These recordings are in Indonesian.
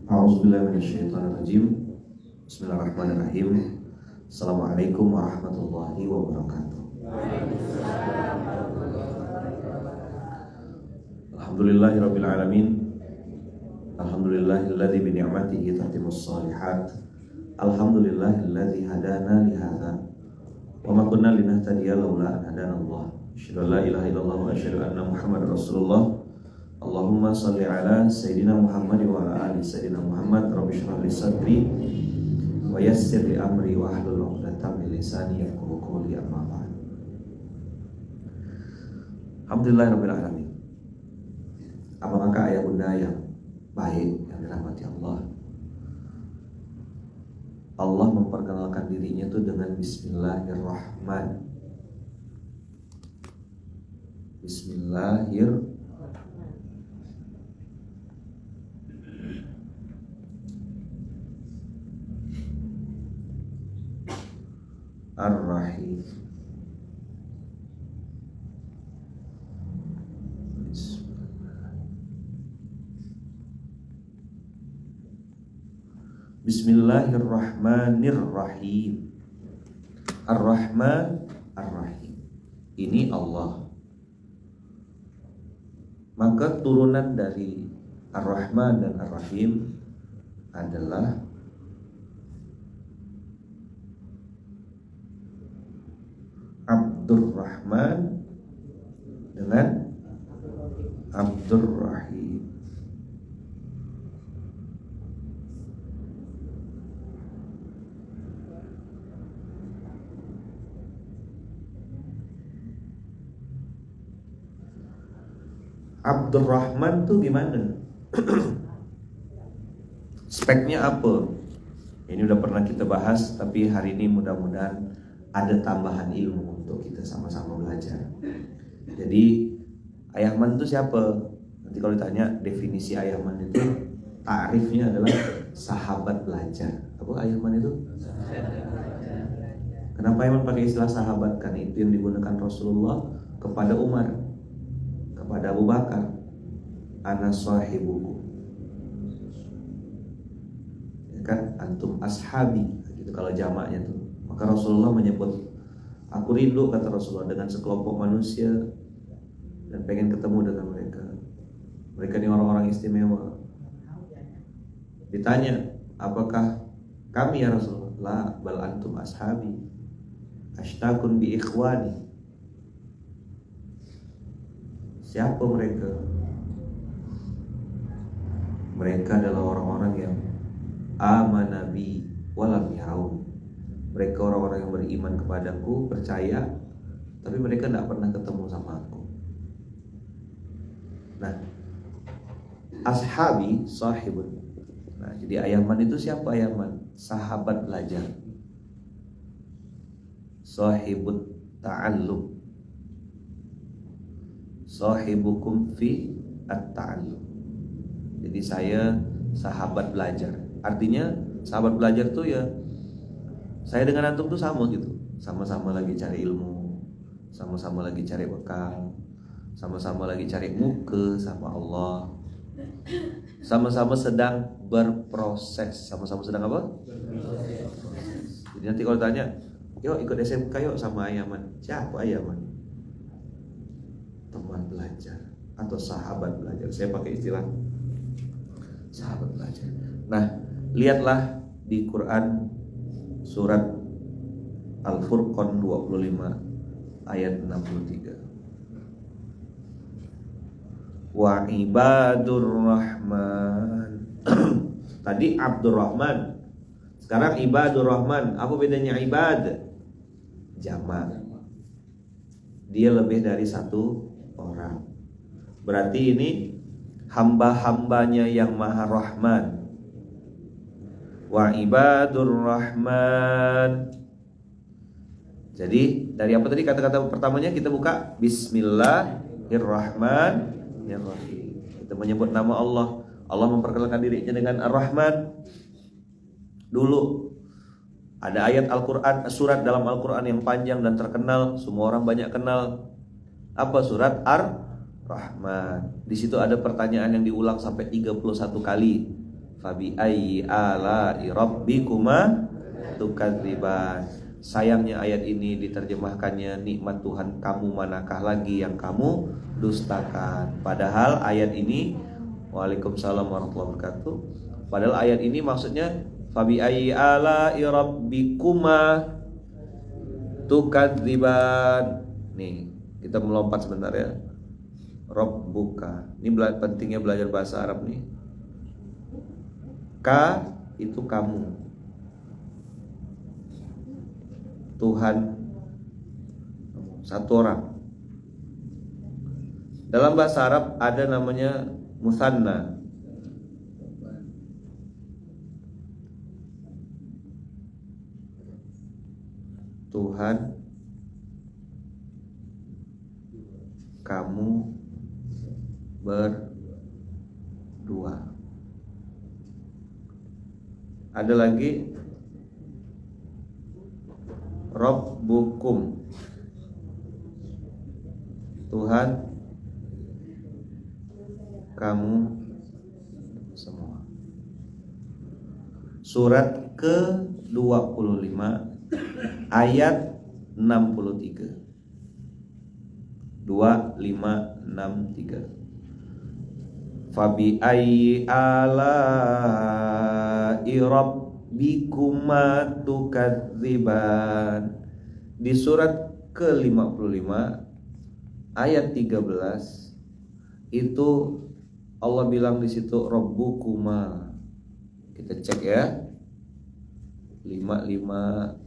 A'udzubillahi minasyaitonirrajim. Bismillahirrahmanirrahim. Assalamualaikum warahmatullahi wabarakatuh. Alhamdulillahirabbil alamin. Alhamdulillahilladzi bi ni'matihi tatimmus shalihat. Alhamdulillahilladzi hadana li hadza wa ma kunna linahtadiya laula an hadana Allah. Asyhadu an la ilaha illallah wa asyhadu anna Muhammadar Rasulullah. Allahumma salli ala Sayyidina Muhammad wa ala ali Sayyidina Muhammad. Rabbi shrah li sadri wa yassir li amri wa hlul 'uqdatam min lisani yafqahu qawli, amma ba'd. Alhamdulillahirabbil alamin. Apakah ayah bunda yang baik yang dirahmati Allah? Allah memperkenalkan dirinya itu dengan Bismillahirrahman. Bismillahirrahmanirrahim. Ar-Rahim. Bismillahirrahmanirrahim. Ar-Rahman, Ar-Rahim. Ini Allah. Maka turunan dari Ar-Rahman dan Ar-Rahim adalah Abdurrahman dengan Abdurrahim. Abdurrahman tuh gimana? Speknya apa? Ini udah pernah kita bahas, tapi hari ini mudah-mudahan ada tambahan ilmu untuk kita sama-sama belajar. Jadi Ayahman itu siapa? Nanti kalau ditanya definisi Ayahman itu, ta'rifnya adalah sahabat belajar. Apa Ayahman itu? Kenapa Ayahman pakai istilah sahabat? Karena itu yang digunakan Rasulullah kepada Umar, kepada Abu Bakar. Ana sahibuku, ya kan? Antum ashabi, gitu kalau jamaknya tuh. Maka Rasulullah menyebut, aku rindu, kata Rasulullah, dengan sekelompok manusia dan pengen ketemu dengan mereka. Mereka ini orang-orang istimewa. Ditanya, apakah kami ya Rasulullah? La, bal antum ashabi, ashtaqun bi ikhwani. Siapa mereka? Mereka adalah orang-orang yang amana bi walam yarau. Mereka orang-orang yang beriman kepadaku, percaya, tapi mereka tidak pernah ketemu sama aku. Nah, ashabi sahibun. Nah, jadi Ayahman itu siapa Ayahman? Sahabat belajar, sahibut ta'allum, sahibukum fi at-ta'allum. Jadi saya sahabat belajar. Artinya sahabat belajar tuh ya saya dengan antum tuh sama gitu. Sama-sama lagi cari ilmu, sama-sama lagi cari bekal, sama-sama lagi cari muka sama Allah. Sama-sama sedang berproses. Sama-sama sedang apa? Berproses. Jadi nanti kalau tanya, yuk ikut SMK yuk sama Ayahman. Siapa Ayahman? Teman belajar atau sahabat belajar. Saya pakai istilah sahabat belajar. Nah, lihatlah di Quran surat Al-Furqan 25 ayat 63. Wa ibadur rahman. Tadi Abdurrahman, sekarang ibadur rahman. Apa bedanya ibad? Jamak. Dia lebih dari satu orang. Berarti ini hamba-hambanya yang maha rahman. Wa ibadur rahman. Jadi dari apa tadi kata-kata pertamanya kita buka Bismillahirrahmanirrahim. Kita menyebut nama Allah. Allah memperkenalkan dirinya dengan Ar-Rahman. Dulu ada ayat Al-Quran, surat dalam Al-Quran yang panjang dan terkenal, semua orang banyak kenal. Apa surat Ar-Rahman? Di situ ada pertanyaan yang diulang sampai 31 kali. Fabi ayyi ala'i rabbikuma tukadziban. Sayangnya ayat ini diterjemahkannya nikmat Tuhan kamu manakah lagi yang kamu dustakan. Padahal ayat ini, waalaikumsalam warahmatullahi wabarakatuh. Padahal ayat ini maksudnya fabi ayyi ala'i rabbikuma tukadziban. Nih, kita melompat sebentar ya. Rabbuka. Ini pentingnya belajar bahasa Arab nih. Ka itu kamu. Tuhan satu orang. Dalam bahasa Arab ada namanya musanna. Tuhan, kamu berdua. Ada lagi Rabbukum, Tuhan kamu semua. Surat ke-25 ayat 63. 2563. Fabi ayyi ala'i rabbikuma tukadziban. Di surat ke-55 ayat 13 itu Allah bilang di situ rabbukuma. Kita cek ya. 55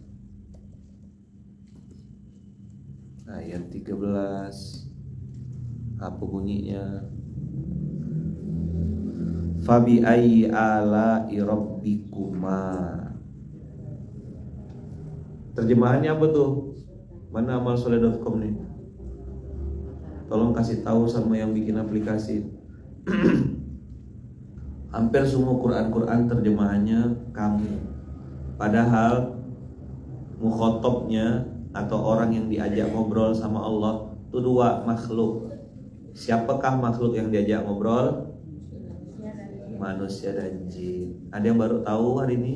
ayat 13. Apa bunyinya? Fabi ayyi ala'i rabbikuma. Terjemahannya apa tuh? Mana amalsoleh.com nih? Tolong kasih tahu sama yang bikin aplikasi. Hampir semua Quran terjemahannya kamu. Padahal mukhotabnya atau orang yang diajak ngobrol sama Allah itu dua makhluk. Siapakah makhluk yang diajak ngobrol? Manusia dan jin. Ada yang baru tahu hari ini?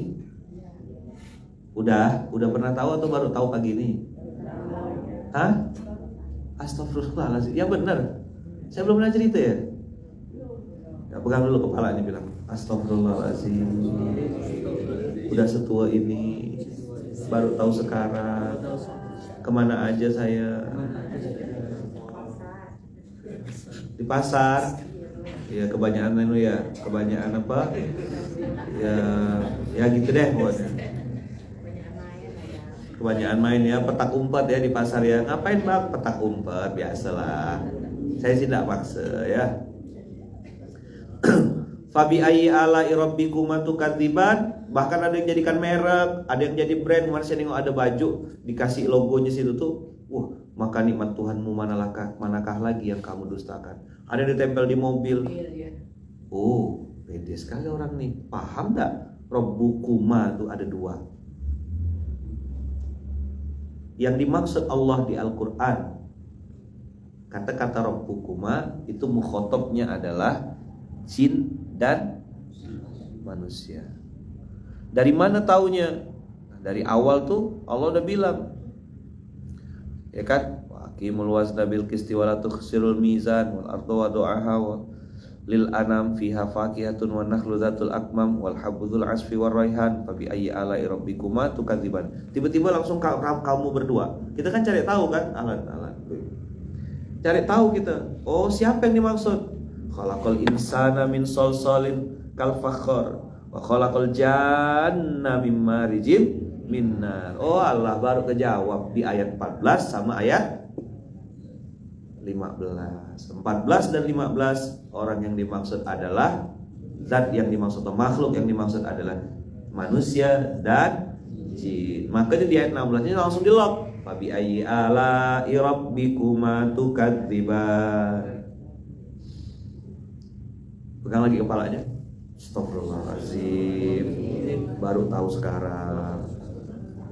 Udah pernah tahu atau baru tahu pagi ini? Hah? Astagfirullahaladzim. Ya benar. Saya belum pernah cerita ya. Ya pegang dulu kepalanya bilang astagfirullahaladzim. Udah setua ini baru tahu sekarang. Kemana aja saya? Di pasar. Ya kebanyakan itu ya. Kebanyakan apa? Ya gitu deh pokoknya. Kebanyakan main ya, petak umpet ya di pasar ya. Ngapain bang? Petak umpet, biasalah. Saya sih tidak paksa ya. Fabi ayyi ala'i rabbikuma tukadziban. Bahkan ada yang jadikan merek, ada yang jadi brand. Kemarin saya nengok ada baju dikasih logonya situ tuh. Maka nikmat Tuhanmu manakah lagi yang kamu dustakan. Ada yang ditempel di mobil. Pede sekali orang nih. Paham tak? Rabbukuma itu ada dua. Yang dimaksud Allah di Al-Quran, kata-kata Rabbukuma itu mukhotabnya adalah jin dan manusia. Dari mana taunya? Dari awal tuh Allah udah bilang, ya kan? Waqimul wazna bil qisti wa la tukhsirul mizan wal ardu wadu'aha lil anam fiha fakihatun wa nakhlu dzatul akmam wal habdul asfi war raihan fabi ayyi ala'i rabbikuma tukadziban. Tiba-tiba langsung kamu berdua. Kita kan cari tahu kan alat-alat. Cari tahu kita. Oh, siapa yang dimaksud? Khalaqal insana min salsalin kal fakhar wa khalaqal janna mim marijin min nar. Oh, Allah baru kejawab di ayat 14 sama ayat 15. 14 dan 15 orang yang dimaksud adalah zat yang dimaksud atau makhluk yang dimaksud adalah manusia dan jin. Makanya di ayat 16 ini langsung di lock. Fabi ayyi ala'i rabbikuma tukadziban. Pegang lagi kepalanya. Astagfirullahaladzim. Baru tahu sekarang.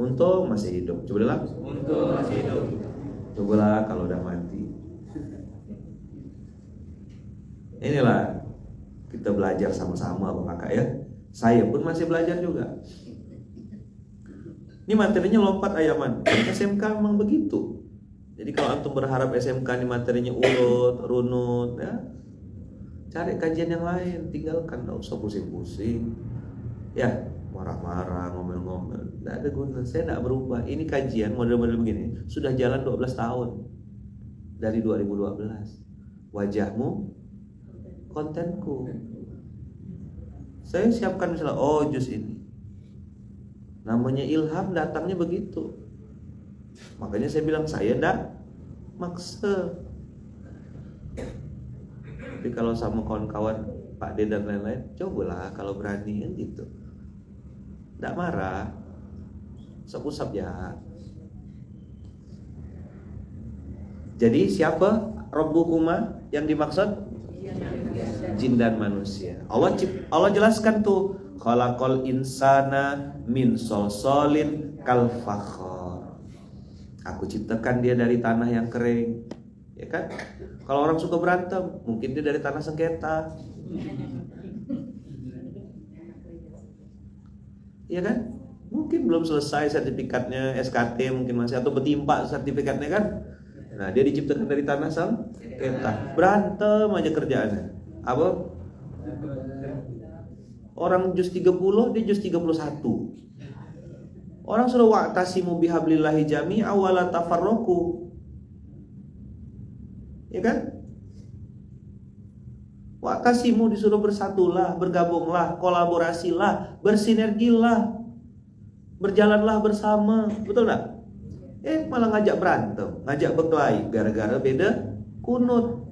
Untung masih hidup. Coba lah. Untung masih hidup. Cobalah kalau udah mati. Inilah kita belajar sama-sama Bapak Kakak ya. Saya pun masih belajar juga. Ini materinya lompat ayaman. SMK memang begitu. Jadi kalau antum berharap SMK ini materinya urut, runut, ya, cari kajian yang lain, tinggalkan, nggak usah pusing-pusing. Ya, marah-marah, ngomel-ngomel, nggak ada guna. Saya nggak berubah. Ini kajian model-model begini sudah jalan 12 tahun dari 2012. Wajahmu, kontenku. Saya siapkan misalnya, oh juz ini. Namanya ilham datangnya begitu. Makanya saya bilang saya ndak maksa. Tapi kalau sama kawan-kawan Pak D dan lain-lain, cobalah kalau berani kan gitu. Ndak marah, usap-usap ya. Jadi siapa Rabbukuma yang dimaksud? Jin dan manusia. Allah jelaskan tuh, khalaqal insana min solsolin kal fakhar. Aku ciptakan dia dari tanah yang kering. Ya kan? Kalau orang suka berantem, mungkin dia dari tanah sengketa. Iya kan? Mungkin belum selesai sertifikatnya, SKT mungkin masih, atau bertimpa sertifikatnya kan? Nah, dia diciptakan dari tanah sengketa. Berantem aja kerjaannya. Apa? Orang juz 30, dia juz 31. Orang suruh wa'tasimu bihablillahi jami'a wa la tafarraqu. Ya kan? Wa'tasimu disuruh bersatulah, bergabunglah, kolaborasilah, bersinergilah, berjalanlah bersama. Betul enggak? Malah ngajak berantem, ngajak berkelahi gara-gara beda kunut.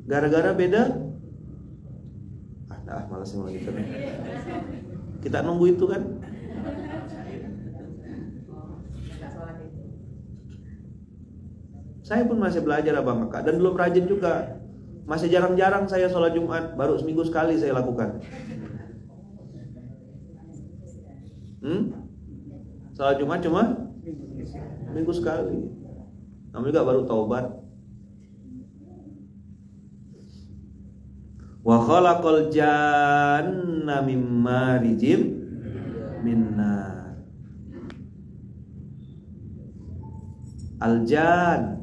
Gara-gara beda malas mau gitu. Kita nunggu itu kan. Saya pun masih belajar abang kakak dan belum rajin juga. Masih jarang-jarang saya sholat Jumat, baru seminggu sekali saya lakukan. Sholat Jumat cuma seminggu sekali. Namun juga baru taubat. Wa khalaqal janna mim marijim min nar. Al-jan,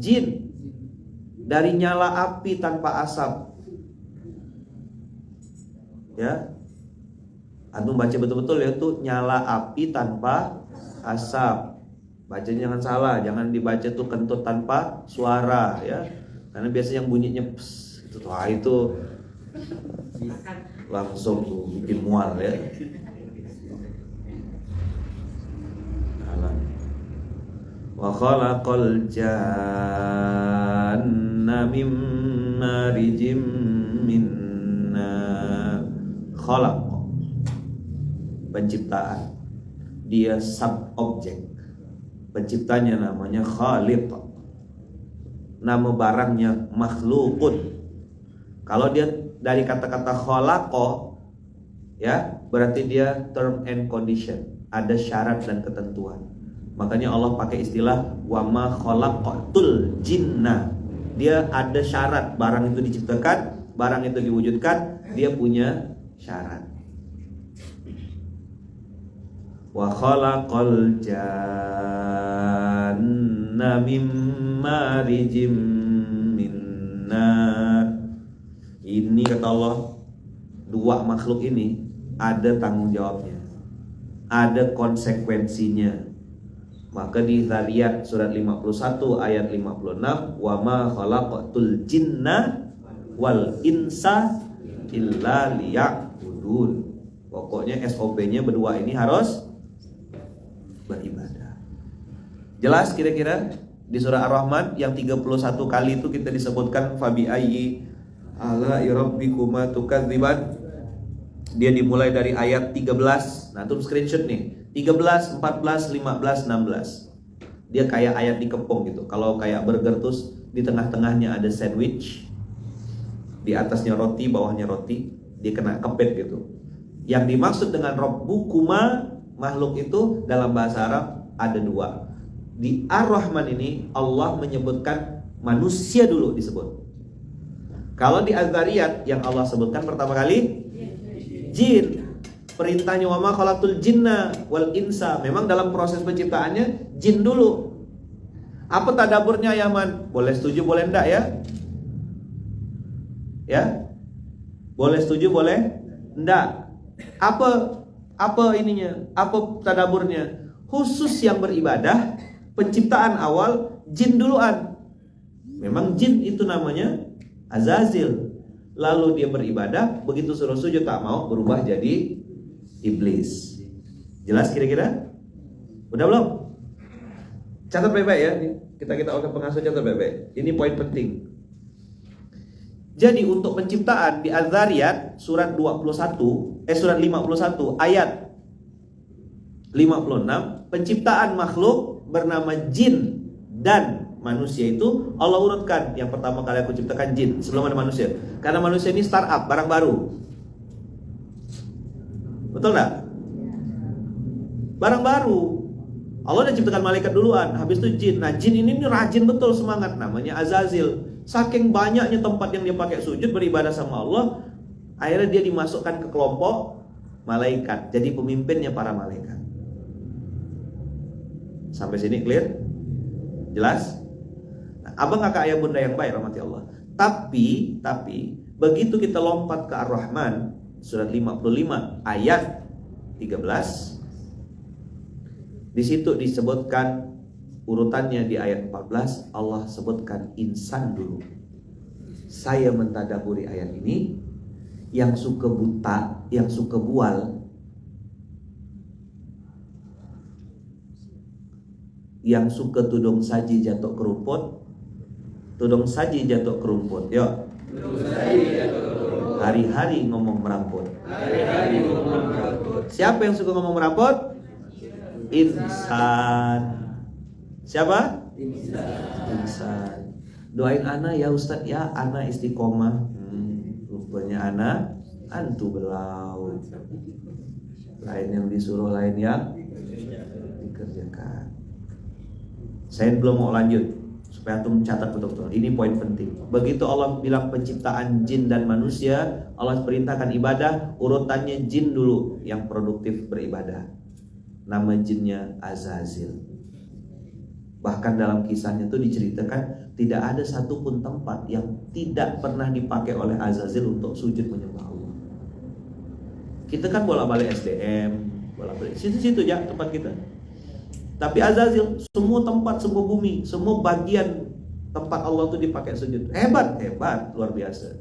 jin dari nyala api tanpa asap. Ya, antum baca betul-betul ya, tuh nyala api tanpa asap. Bacanya jangan salah, jangan dibaca tuh kentut tanpa suara ya. Karena biasanya yang bunyinya pss, itu langsung tuh bikin mual ya. Wa khalaqal janna mim marijim min nar. Khalaq, penciptaan. Dia subobjek. Penciptanya namanya Khaliq. Nama barangnya makhlukun. Kalau dia dari kata-kata khalaqa, ya, berarti dia term and condition, ada syarat dan ketentuan. Makanya Allah pakai istilah wa ma khalaqatul jinna. Dia ada syarat, barang itu diciptakan, barang itu diwujudkan, dia punya syarat. Wa khalaqal janna mim marijim min nar. Ini kata Allah, dua makhluk ini ada tanggung jawabnya, ada konsekuensinya. Maka di Zariyat surat 51 ayat 56, wa ma khalaqatul jinna wal insa illa liya'budun. Pokoknya SOP-nya berdua ini harus beribadah. Jelas kira-kira di surah Ar-Rahman yang 31 kali itu kita disebutkan fabi ayyi ala rabbikuma tukadziban. Dia dimulai dari ayat 13. Nah, tuh screenshot nih. 13, 14, 15, 16. Dia kayak ayat dikepung gitu. Kalau kayak burger terus di tengah-tengahnya ada sandwich, di atasnya roti, bawahnya roti, dia kena kepet gitu. Yang dimaksud dengan Rabbukuma, makhluk itu dalam bahasa Arab ada dua. Di Ar-Rahman ini Allah menyebutkan manusia dulu disebut. Kalau di Az-Zariyat yang Allah sebutkan pertama kali jin. Perintahnya wa ma khalaqtul jinna wal insa. Memang dalam proses penciptaannya jin dulu. Apa tadaburnya ya Man? Boleh setuju boleh enggak ya? Ya? Boleh setuju boleh enggak? Apa ininya? Apa tadaburnya? Khusus yang beribadah, penciptaan awal jin duluan. Memang jin itu namanya Azazil. Lalu dia beribadah, begitu suruh sujud tak mau, berubah jadi iblis. Jelas kira-kira? Udah belum? Catat baik-baik ya. Kita akan pengasuh, catat baik-baik. Ini poin penting. Jadi untuk penciptaan di Az-Zariyat surat 51 ayat 56, penciptaan makhluk bernama jin dan manusia itu Allah urutkan. Yang pertama kali aku ciptakan jin sebelum ada manusia. Karena manusia ini startup, barang baru. Betul nggak? Barang baru. Allah udah ciptakan malaikat duluan, habis itu jin. Nah jin ini rajin betul semangat, namanya Azazil. Saking banyaknya tempat yang dia pakai sujud beribadah sama Allah, akhirnya dia dimasukkan ke kelompok malaikat, jadi pemimpinnya para malaikat. Sampai sini clear? Jelas? Abang kakak ayah bunda yang baik rahmati Allah. Tapi begitu kita lompat ke Ar-Rahman surat 55 ayat 13, di situ disebutkan urutannya di ayat 14 Allah sebutkan insan dulu. Saya mentadaburi ayat ini, yang suka buta, yang suka bual, yang suka tudung saji jatuh ke rumput. Tudung saji jatuh ke rumput. Yuk. Hari-hari ngomong meramput. Siapa yang suka ngomong meramput? Insan. Siapa? Insan. Doain ana ya Ustaz ya, ana istiqomah. Rupanya ana antu belau. Lain yang disuruh, lain yang dikerjakan. Saya belum mau lanjut supaya antum catat betul-betul. Ini poin penting. Begitu Allah bilang penciptaan jin dan manusia, Allah perintahkan ibadah, urutannya jin dulu yang produktif beribadah. Nama jinnya Azazil. Bahkan dalam kisahnya itu diceritakan tidak ada satupun tempat yang tidak pernah dipakai oleh Azazil untuk sujud menyembah Allah. Kita kan bolak-balik SDM, bolak-balik situ-situ ya tempat kita. Tapi Azazil, semua tempat, semua bumi, semua bagian tempat Allah itu dipakai sujud. Hebat, luar biasa.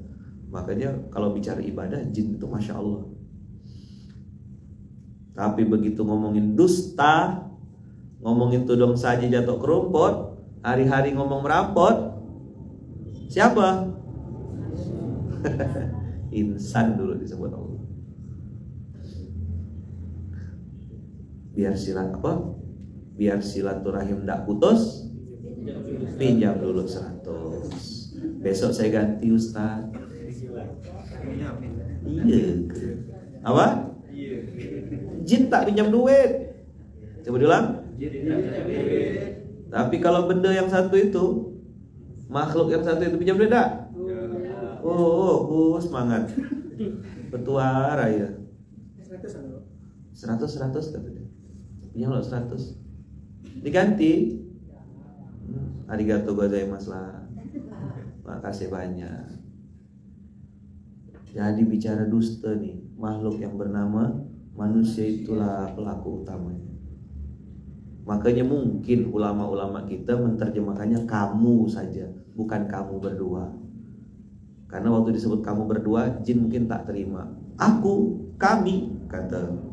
Makanya kalau bicara ibadah, jin itu Masya Allah. Tapi begitu ngomongin dusta, ngomongin tudung saji jatuh ke rumput, hari-hari ngomong merampot, siapa? Insan dulu disebut Allah. Biar silaturahim tidak putus, pinjam dulu 100. Besok saya ganti Ustaz. Iya. Apa? Jin tak pinjam duit. Coba diulang. Tapi kalau benda yang satu itu, makhluk yang satu itu pinjam duit tak? Oh, semangat. Petuara ya. 100 katanya. Pinjam lo 100. Diganti. Arigato gozaimasu lah. Makasih banyak. Jadi bicara dusta nih, makhluk yang bernama manusia itulah pelaku utamanya. Makanya mungkin ulama-ulama kita menerjemahkannya kamu saja, bukan kamu berdua. Karena waktu disebut kamu berdua, jin mungkin tak terima. Aku, kami, kata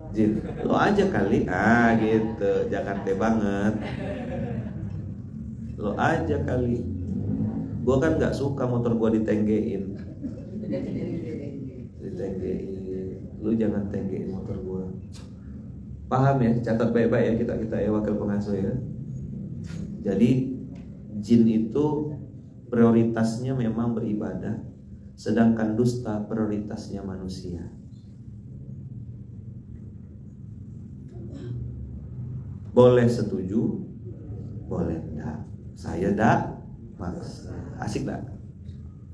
jin. Lo aja kali, gitu. Jakarta banget. Lo aja kali. Gue kan gak suka motor gue ditenggein. Lu jangan tenggein motor gue. Paham ya? Catat baik-baik ya kita ya wakil pengasuh ya. Jadi jin itu prioritasnya memang beribadah, sedangkan dusta prioritasnya manusia. Boleh setuju, boleh enggak. Saya enggak maksa. Asik gak?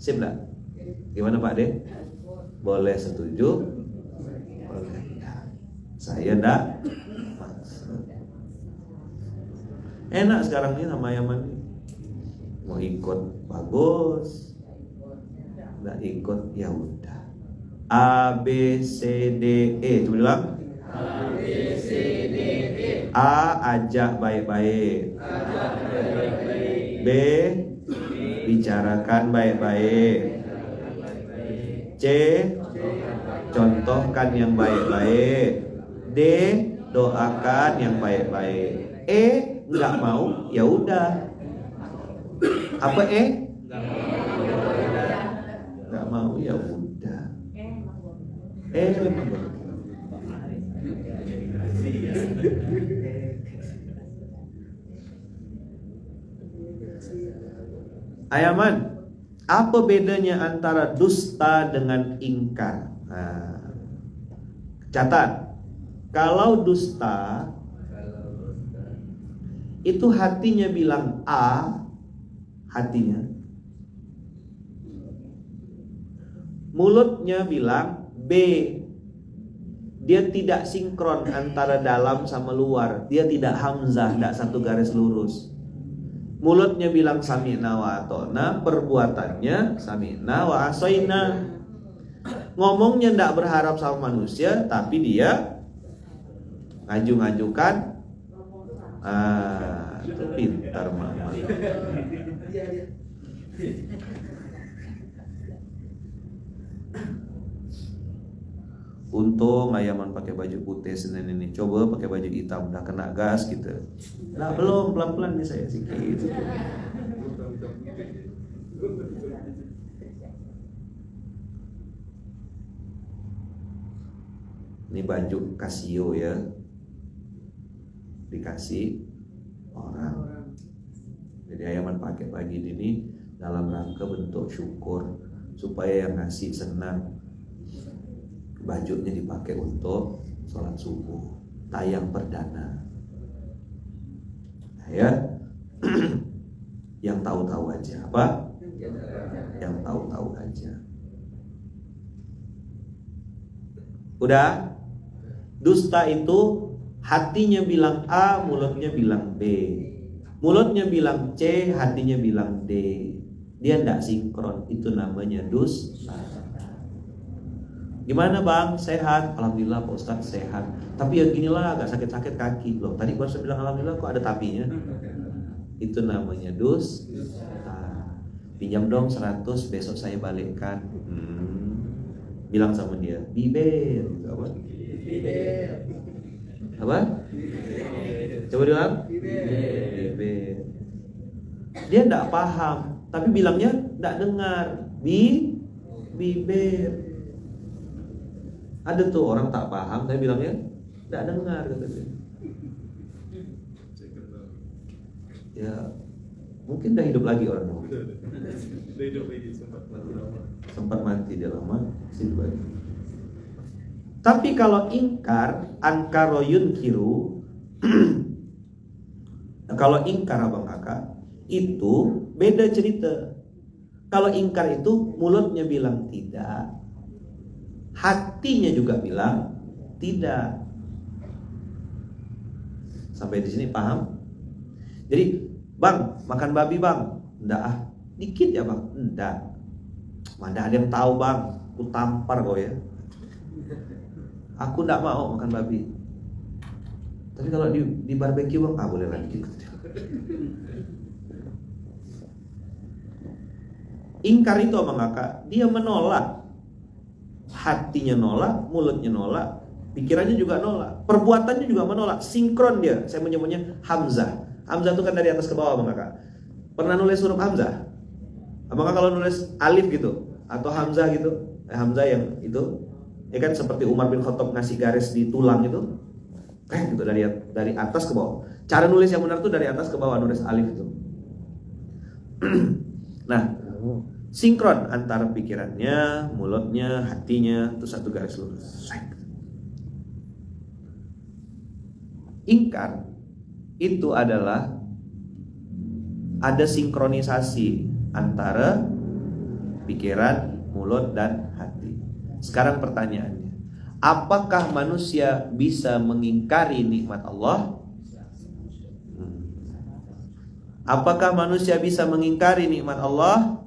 Sip gak? Gimana Pak De? Boleh setuju? Boleh. Saya ndak maksa. Enak sekarang nih sama Yaman. Mau ikut bagus, nggak ikut ya udah. A B C D E, coba bilang. A B C D E. A, ajak baik-baik. B, bicarakan baik-baik. C, contohkan yang baik-baik. D, doakan yang baik-baik. E, nggak mau, ya udah. Apa E? Nggak mau, ya udah. Memang begitu. Ayaman, apa bedanya antara dusta dengan ingkar? Nah, catat, kalau dusta itu hatinya bilang A, hatinya, mulutnya bilang B. Dia tidak sinkron antara dalam sama luar. Dia tidak hamzah, tidak satu garis lurus. Mulutnya bilang sami'na wa ata'na, perbuatannya sami'na wa asaina. Ngomongnya tidak berharap sama manusia, tapi dia ngaju-ngajukan. Itu pintar mama. Untung Ayaman pakai baju putih Senin ini. Coba pakai baju hitam, udah kena gas gitu. Nah belum, pelan-pelan nih saya sikit gitu. Ini baju Casio ya, dikasih orang. Jadi Ayaman pakai pagi ini dalam rangka bentuk syukur, supaya yang ngasih senang. Bajunya dipakai untuk sholat subuh, tayang perdana. Ya, yang tahu-tahu aja. Apa? Yang tahu-tahu aja. Udah? Dusta itu hatinya bilang A, mulutnya bilang B. Mulutnya bilang C, hatinya bilang D. Dia tidak sinkron, itu namanya dusta. Gimana bang? Sehat? Alhamdulillah Pak Ustadz sehat. Tapi ya ginilah, agak sakit-sakit kaki. Loh, tadi baru saya bilang alhamdulillah kok ada tapinya. Itu namanya dusta. Pinjam dong 100, besok saya balikkan. Bilang sama dia, bibir. Apa? Bibir. Apa? Coba bilang. Bibir. Dia tidak paham, tapi bilangnya tidak dengar. Bibir. Ada tuh orang tak paham, tapi bilangnya tidak dengar kata dia. Ya, mungkin dah hidup lagi orang itu. Hidup lagi, sempat mati dia lama, hidup lagi. Tapi kalau ingkar, ankaro yunkiru, kalau ingkar abang kakak, itu beda cerita. Kalau ingkar itu mulutnya bilang tidak, hatinya juga bilang tidak. Sampai di sini paham? Jadi, bang, makan babi bang? Enggak dikit ya bang? Enggak. Mana ada yang tahu bang? Aku tampar kau ya. Aku enggak mau makan babi. Tapi kalau di barbeque bang, boleh lagi. Ingkar itu abang kakak, dia menolak. Hatinya nolak, mulutnya nolak, pikirannya juga nolak, perbuatannya juga menolak, sinkron dia. Saya menyebutnya hamzah. Hamzah itu kan dari atas ke bawah abang kakak. Pernah nulis huruf hamzah? Abang kakak kalau nulis alif gitu atau hamzah gitu, hamzah yang itu, ya kan seperti Umar bin Khattab ngasih garis di tulang itu, gitu dari atas ke bawah. Cara nulis yang benar tuh dari atas ke bawah, nulis alif itu. Nah, sinkron antara pikirannya, mulutnya, hatinya, itu satu garis lurus. Ingkar itu adalah ada sinkronisasi antara pikiran, mulut, dan hati. Sekarang pertanyaannya, apakah manusia bisa mengingkari nikmat Allah? Apakah manusia bisa mengingkari nikmat Allah?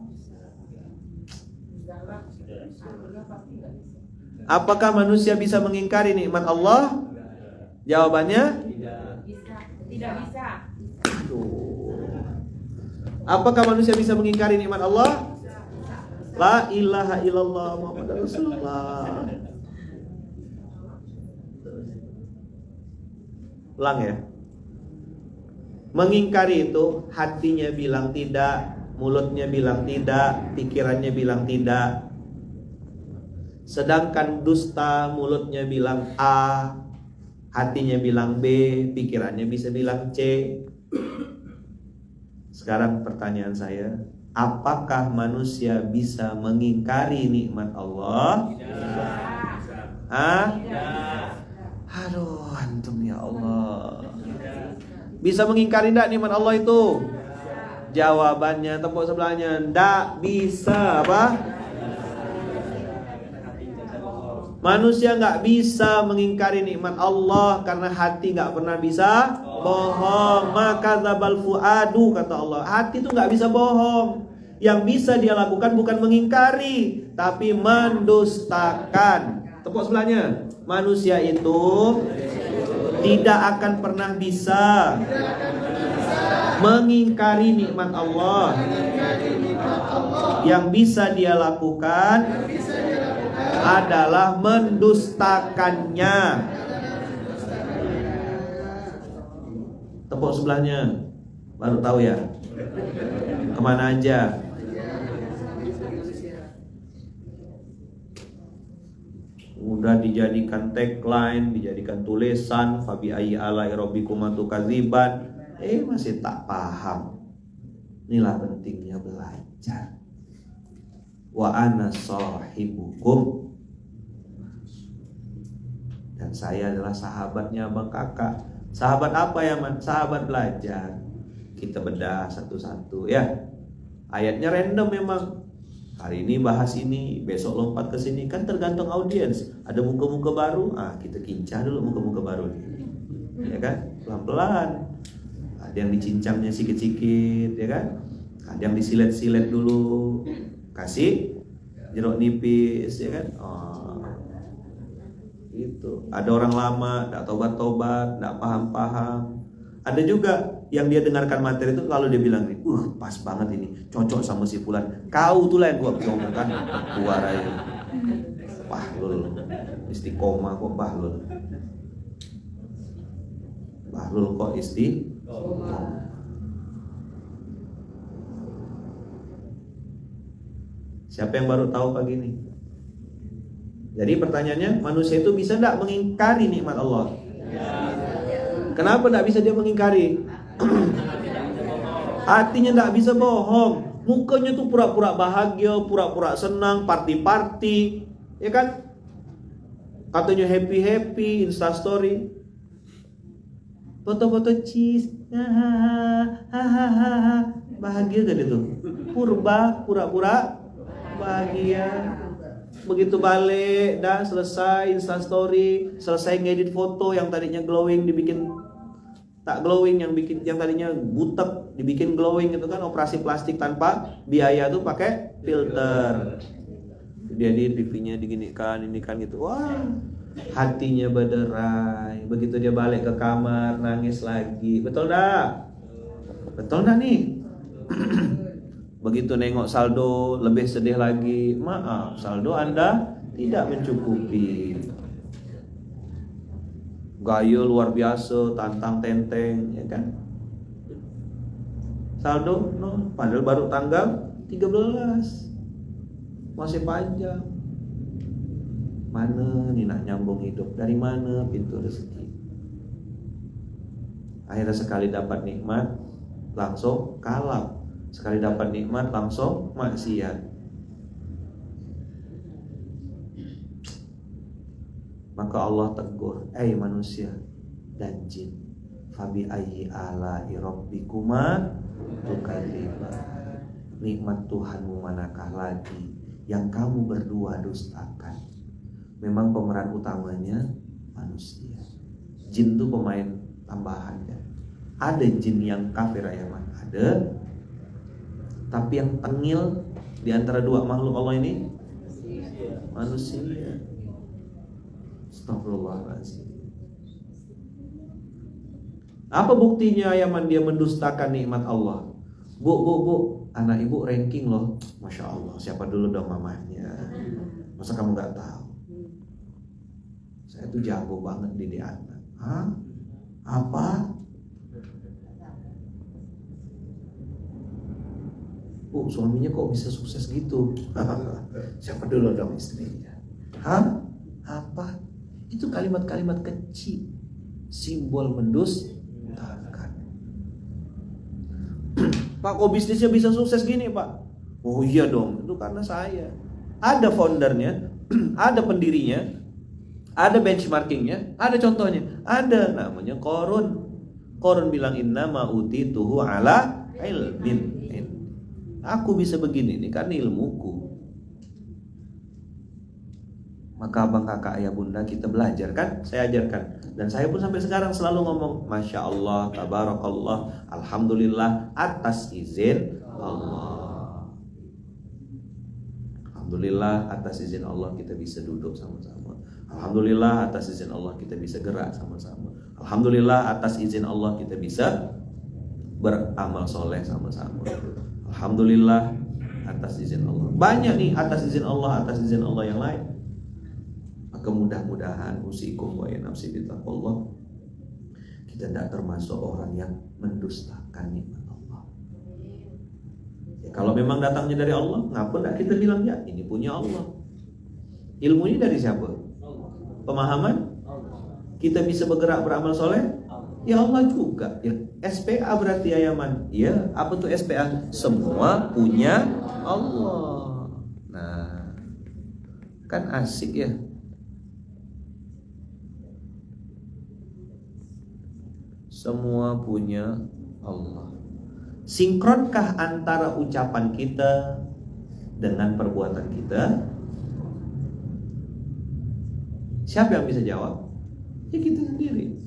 Apakah manusia bisa mengingkari nikmat Allah? Jawabannya Tidak bisa. Apakah manusia bisa mengingkari nikmat Allah? La ilaha illallah Muhammad Rasulullah. Ulang ya. Mengingkari itu hatinya bilang tidak, mulutnya bilang tidak, pikirannya bilang tidak. Sedangkan dusta mulutnya bilang A, hatinya bilang B, pikirannya bisa bilang C. Sekarang pertanyaan saya, apakah manusia bisa mengingkari nikmat Allah? Aduh, antum ya Allah. Bisa mengingkari enggak nikmat Allah itu? Jawabannya tepuk sebelahnya, enggak bisa. Apa? Manusia enggak bisa mengingkari nikmat Allah karena hati enggak pernah bisa bohong. Maka dzabal fuadu, kata Allah. Hati itu enggak bisa bohong. Yang bisa dia lakukan bukan mengingkari, tapi mendustakan. Tepuk sebelahnya. Manusia itu tidak akan pernah bisa mengingkari nikmat Allah. Yang bisa dia lakukan adalah mendustakannya. Tepuk sebelahnya, baru tahu ya kemana aja. Udah dijadikan tagline, dijadikan tulisan, fabi ayyi alai rabbikuma tukadziban, masih tak paham. Inilah pentingnya belajar. Wa ana sahibukum, dan saya adalah sahabatnya Abang Kakak. Sahabat apa ya man? Sahabat belajar. Kita bedah satu-satu ya. Ayatnya random memang. Hari ini bahas ini, besok lompat ke sini, kan tergantung audiens. Ada muka-muka baru, kita kincah dulu muka-muka baru, ya kan? Pelan-pelan. Ada yang dicincangnya sikit-sikit, ya kan? Ada yang disilet-silet dulu, kasih jeruk nipis, ya kan? Gitu. Ada orang lama, tidak tobat-tobat, tidak paham-paham. Ada juga yang dia dengarkan materi itu lalu dia bilang, pas banget ini, cocok sama si fulan. Kau tuh lah yang gua ngomong kan, keluar aja. Bahlul, istiqomah kok bahlul. Bahlul kok istiqomah. Siapa yang baru tahu pagi ini? Jadi pertanyaannya, manusia itu bisa tidak mengingkari nikmat Allah? Kenapa tidak bisa dia mengingkari? Hatinya tidak bisa bohong. Mukanya tuh pura-pura bahagia, pura-pura senang, party-party, ya kan? Katanya happy-happy, instastory, foto-foto cheese, bahagia kan itu? Pura-pura bahagia. Begitu balik, dah selesai instastory, selesai ngedit foto yang tadinya glowing dibikin tak glowing, yang tadinya butek dibikin glowing, itu kan operasi plastik tanpa biaya tuh pakai filter. Dia di TV-nya diginikan, ini kan gitu. Wah, hatinya berderai. Begitu dia balik ke kamar, nangis lagi. Betul dah? Betul dah nih? Begitu nengok saldo, lebih sedih lagi. Maaf, saldo Anda tidak mencukupi. Gaya luar biasa, tantang tenteng, ya kan? Saldo, padahal baru tanggal 13, masih panjang. Mana nih nak nyambung hidup? Dari mana pintu rezeki? Akhirnya sekali dapat nikmat, langsung kalap. Sekali dapat nikmat, langsung maksiat. Maka Allah tegur, manusia dan jin, fabi ayyi ala'i rabbikuma tukadziban. Nikmat Tuhanmu manakah lagi yang kamu berdua dustakan? Memang pemeran utamanya manusia. Jin itu pemain tambahan kan. Ada jin yang kafir Yaman, ada. Tapi yang tengil di antara dua makhluk Allah ini manusia. Astagfirullahaladzim. Apa buktinya Yaman dia mendustakan nikmat Allah? Bu, anak ibu ranking loh. Masya Allah, siapa dulu dong mamahnya? Masa kamu gak tahu? Saya tuh jago banget didik anak. Hah? Apa? Bu, suaminya kok bisa sukses gitu? Siapa dulu dong istrinya? Hah? Apa? Itu kalimat-kalimat kecil, simbol mendustakan. Pak, kok bisnisnya bisa sukses gini, Pak? Oh iya dong, itu karena saya. Ada foundernya, ada pendirinya, ada benchmarkingnya, ada contohnya. Ada, namanya Qarun. Qarun bilang inna ma'utituhu ala ilmin. Aku bisa begini nih karena ilmuku. Maka abang, kakak, ayah, bunda, kita belajar kan? Saya ajarkan. Dan saya pun sampai sekarang selalu ngomong Masya Allah, Tabarakallah, Alhamdulillah atas izin Allah. Alhamdulillah atas izin Allah kita bisa duduk sama-sama. Alhamdulillah atas izin Allah kita bisa gerak sama-sama. Alhamdulillah atas izin Allah kita bisa beramal soleh sama-sama. Alhamdulillah atas izin Allah. Banyak nih atas izin Allah yang lain. Maka mudah-mudahan usikum wa nafsi bittaqwallah, kita tidak termasuk orang yang mendustakan nikmat Allah. Ya, kalau memang datangnya dari Allah, ngapa tidak kita bilang ya ini punya Allah? Ilmu ini dari siapa? Pemahaman? Kita bisa bergerak beramal soleh? Ya Allah juga. Ya, SPA berarti ya Yaman. Ya, apa tuh SPA? Semua punya Allah. Nah, kan asik ya. Semua punya Allah. Sinkronkah antara ucapan kita dengan perbuatan kita? Siapa yang bisa jawab? Ya kita sendiri.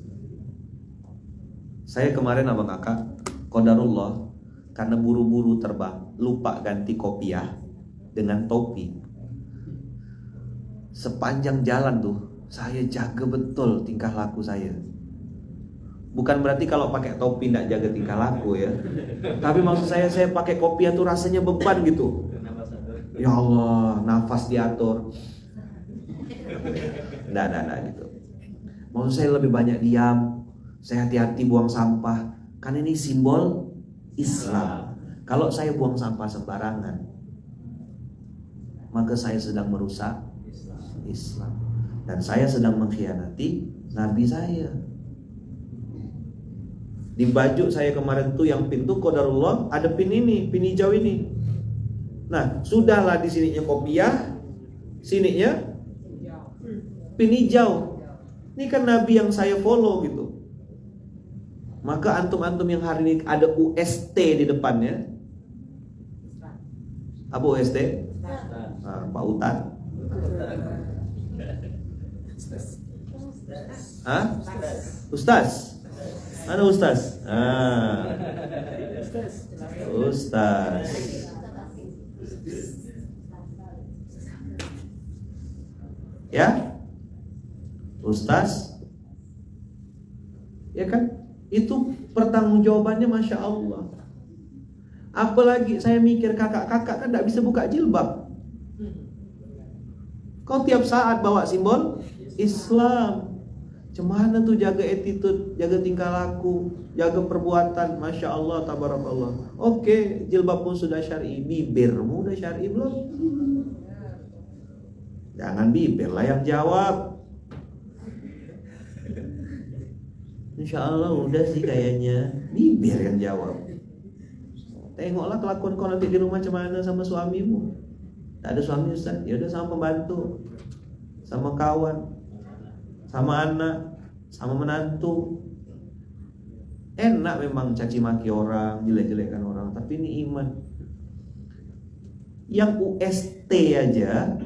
Saya kemarin abang kakak, qadarullah, karena buru-buru terbang, lupa ganti kopiah dengan topi. Sepanjang jalan tuh, saya jaga betul tingkah laku saya. Bukan berarti kalau pakai topi tidak jaga tingkah laku ya. Tapi maksud saya pakai kopiah tuh rasanya beban gitu. Ya Allah, nafas diatur. Nah gitu. Maksud saya lebih banyak diam. Saya hati-hati buang sampah. Kan ini simbol Islam. Kalau saya buang sampah sembarangan, maka saya sedang merusak Islam. Dan saya sedang mengkhianati Nabi saya. Di baju saya kemarin tuh yang pintu qadarullah ada pin ini, pin hijau ini. Nah, sudahlah di sininya kopiah, sininya pin hijau. Ini kan Nabi yang saya follow gitu. Maka antum-antum yang hari ini ada UST di depannya. Apa UST? Nah, Pak Utan. Hah? Ustaz. Mana Ustaz? Ustaz. Ya? Ustaz. Ya kan? Itu pertanggungjawabannya Masya Allah. Apalagi saya mikir kakak-kakak kan tidak bisa buka jilbab. Kau tiap saat bawa simbol Islam. Cemana tuh jaga attitude, jaga tingkah laku, jaga perbuatan. Masya Allah, tabarakallah. Oke, jilbab pun sudah syar'i. Bibirmu udah syar'i belum? Jangan bibir lah yang jawab. Insya Allah udah sih kayaknya. Bibir yang jawab. Tengoklah kelakuan kau nanti di rumah cemana sama suamimu. Tak ada suami Ustaz, ya udah sama pembantu, sama kawan, sama anak, sama menantu. Enak memang caci maki orang, jelek-jelekan orang, tapi ini iman. Yang UST aja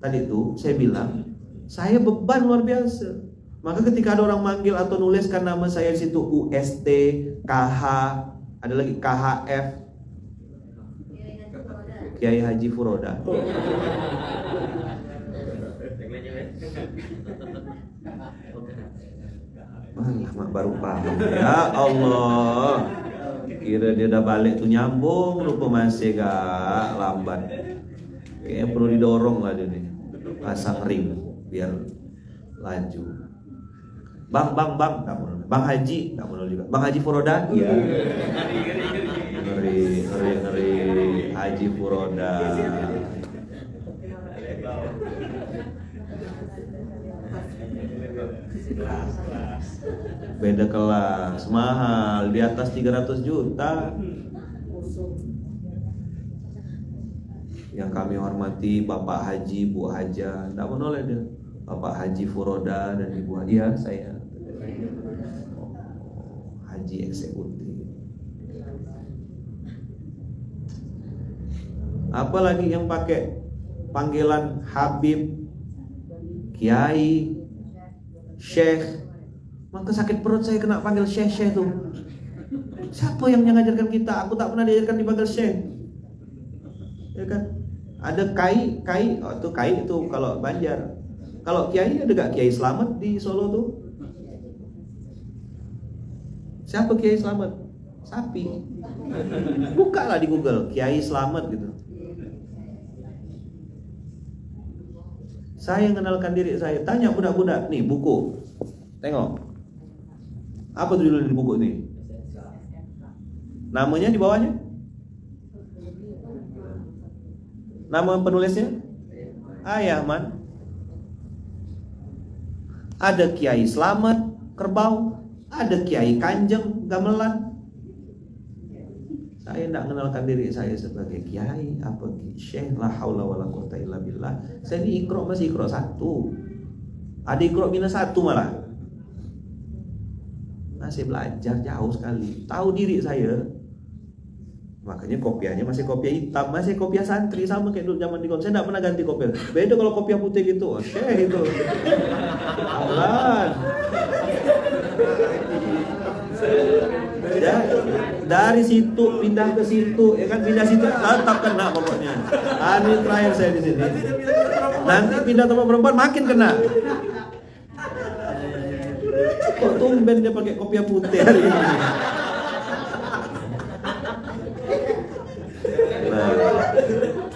tadi tuh saya bilang, saya beban luar biasa. Maka ketika ada orang manggil atau nuliskan nama saya di situ UST, KH, ada lagi KHF, Kiai Haji Furoda. Mak baru paham. Ya Allah. Kira dia udah balik tuh nyambung, lupa masih gak lambat. Kayaknya perlu didorong lah dia nih. Pasang rim biar laju. Bang, Bang Haji, nggak mau juga. Bang Haji Furoda, iya. Ngeri, Haji Furoda. Beda kelas, mahal, di atas 300 juta. Yang kami hormati Bapak Haji, Bu Haja, tidak menoleh dia. Bapak Haji Furoda dan Ibu Haji, ya saya Haji eksekutif. Apalagi yang pakai panggilan Habib, Kiai, Syekh. Maka sakit perut saya kena panggil Syekh tuh. Siapa yang mengajarkan kita? Aku tak pernah diajarkan dipanggil Syekh. Ya kan? Ada Kai, itu Kai itu kalau Banjar. Kalau Kiai ada gak Kiai Slamet di Solo tuh? Siapa Kiai Slamet? Sapi. Bukalah di Google Kiai Slamet gitu. Saya kenalkan diri saya. Tanya budak-budak nih buku. Tengok. Apa tuh judul di buku nih? Namanya di bawahnya? Nama penulisnya? Ayahman. Ada Kiai Slamet Kerbau, ada Kiai Kanjeng Gamelan. Saya tidak mengenalkan diri saya sebagai kiai, apa syekh, la haula wala quwata illa billah. Saya di Iqra masih Iqra 1. Ada Iqra -1 malah. Masih belajar jauh sekali. Tahu diri saya. Makanya kopiahnya masih kopiah hitam, masih kopiah santri sama kayak dulu zaman di Saya tidak pernah ganti kopiah. Beda kalau kopiah putih gitu, syekh itu. Allah. Ya, dari situ pindah ke situ, ya kan pindah situ tetap kena pokoknya. Ini terakhir saya di sini. Nanti pindah tempat perempuan makin kena. Kok tumben dia pakai kopiah putih hari ini?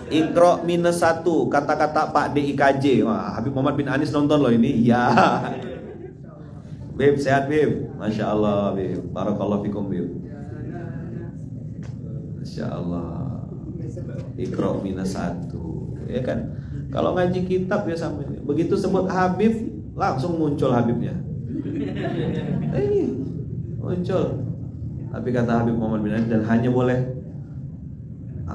Iqra -1 kata-kata Pak DIKJ. Wah, Habib Muhammad bin Anis nonton loh ini. Iya. Bib, sehat Bib. Masya Allah Bib. Barakallahu fikum Bib. Masya Allah. Iqra -1. Ya kan. Kalau ngaji kitab ya sampai begitu sebut Habib langsung muncul Habibnya. Muncul. Tapi kata Habib Muhammad bin Anis, dan hanya boleh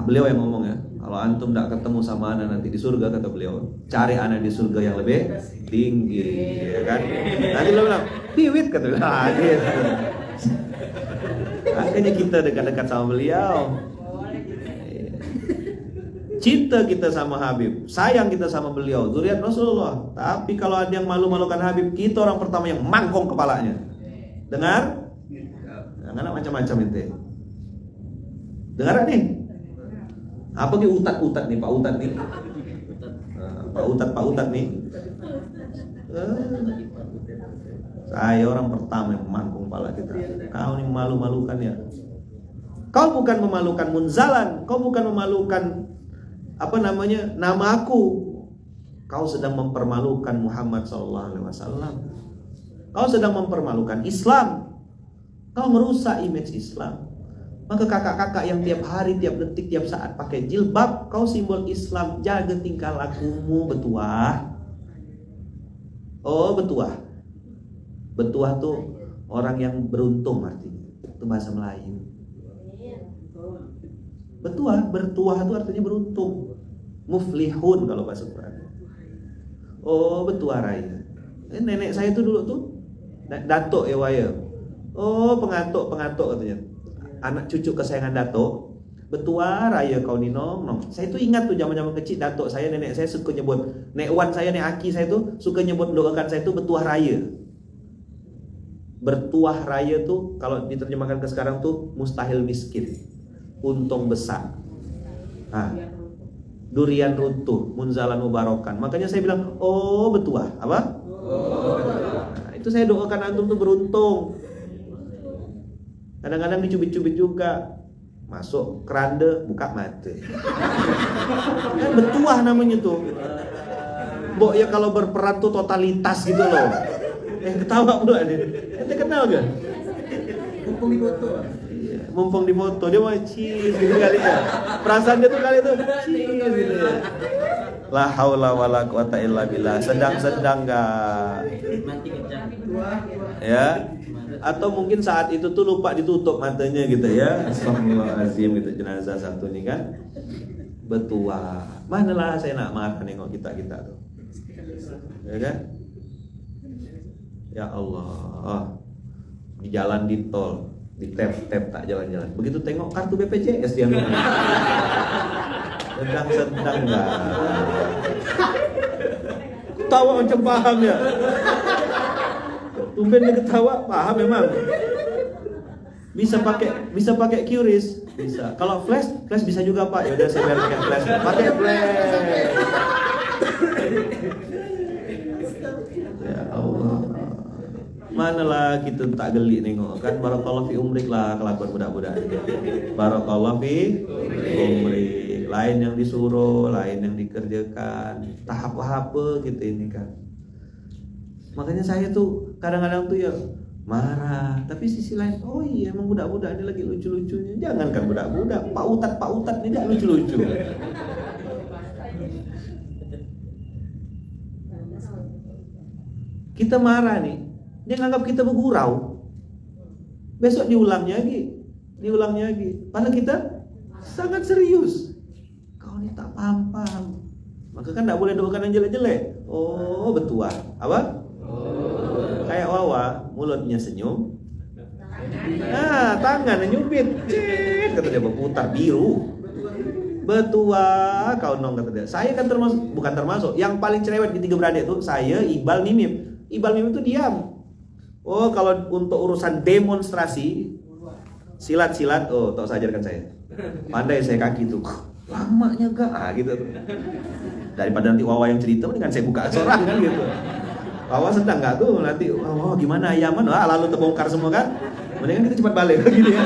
beliau yang ngomong ya, kalau antum tidak ketemu sama ana nanti di surga, kata beliau, cari ana di surga yang lebih tinggi, ya kan? Nanti beliau bilang, piwit, kata beliau. Gitu. Akhirnya kita dekat-dekat sama beliau. Cinta kita sama Habib, sayang kita sama beliau, zuriat Rasulullah. Tapi kalau ada yang malu-malukan Habib, kita orang pertama yang mangkong kepalanya. Dengar? Jangan macam-macam itu. Dengar nih? Apa nih utat-utat nih Pak Utat nih? Pak Utat nih. Saya orang pertama yang memangkung kepala kita. Kau ini malu-malukan ya. Kau bukan memalukan Munzalan, kau bukan memalukan nama aku. Kau sedang mempermalukan Muhammad SAW. Kau sedang mempermalukan Islam. Kau merusak image Islam. Maka kakak-kakak yang tiap hari, tiap detik, tiap saat pakai jilbab, kau simbol Islam, jaga tingkah lakumu, betuah. Oh, betuah. Betuah tuh orang yang beruntung artinya. Itu bahasa Melayu. Bertuah itu artinya beruntung. Muflihun kalau bahasa Quran. Oh, betuah raya. Nenek saya itu dulu tuh Datuk ya waya. Oh, pengatuk katanya. Anak cucu kesayangan Datuk. Betua raya kau ni nong. Saya tuh ingat tuh zaman-zaman kecil Datuk saya, nenek saya suka nyebut, Nek Wan saya, Nek Aki saya tuh suka nyebut mendoakan saya tuh betuah raya. Bertuah raya tuh kalau diterjemahkan ke sekarang tuh mustahil miskin, untung besar. Nah, durian runtuh, munzalan mubarokan. Makanya saya bilang, oh betuah apa? Nah, itu saya doakan antum tuh beruntung. Kadang-kadang dicubit-cubit juga. Masuk keranda, buka mata. Kan betuah namanya tuh. Mbok ya kalau berperan tuh totalitas gitu loh. Ketawa pula dia. Ente kenal gak? Mumpung di foto. Iya, mumpung di foto dia mau cheese gitu kali ya. Perasaan dia tuh kali itu cheese gitu ya. La haula wala quwata illa billah. Sedang-sedang enggak? Mati kejang. Ya. Atau mungkin saat itu tuh lupa ditutup matanya gitu ya. Astagfirullahaladzim gitu, jenazah satu nih kan. Betua. Manalah saya nak marah nengok kita tuh. Ya kan? Ya Allah. Di jalan di tol, di tap tak jalan-jalan. Begitu tengok kartu BPJS dia ngomong. Sedang enggak. Tawa macam paham ya. Tumben dia ketawa, paham memang. Bisa pakai QRIS, bisa. Kalau flash bisa juga Pak. Ya udah saya biar pakai flash. Pakai flash. Ya Allah. Manalah kita tak geli nengok kan. Barakallahu fi umrik lah kelakuan budak-budak. Barakallahu fi umrik. Lain yang disuruh, lain yang dikerjakan. Tahap apa gitu ini kan. Makanya saya tuh kadang-kadang tuh ya marah, tapi sisi lain, oh iya emang budak-budak ini lagi lucu-lucunya. Jangankan budak-budak, Pak Utat ini tidak lucu-lucu. Kita marah nih, dia nganggap kita bergurau. Besok diulangnya lagi. Padahal kita sangat serius. Kau ini tak paham. Maka kan tidak boleh doakan yang jelek-jelek. Oh betua, apa? Kayak Wawa, mulutnya senyum. Nah, tangannya nyubit. Kata dia berputar biru. Betua kau nong kata dia. Saya kan bukan termasuk yang paling cerewet di tiga beradik tuh saya, Iqbal, Mimim. Iqbal, Mimim itu diam. Oh, kalau untuk urusan demonstrasi silat, oh, tak usah ajarkan saya. Pandai saya kaki tuh. Lamanya gak gitu tuh. Daripada nanti Wawa yang cerita, mendingan saya buka seorang kan gitu. Wawa sedang nggak tuh nanti, gimana ayaman, lalu terbongkar semua kan, mendingan kita cepat balik gitu ya.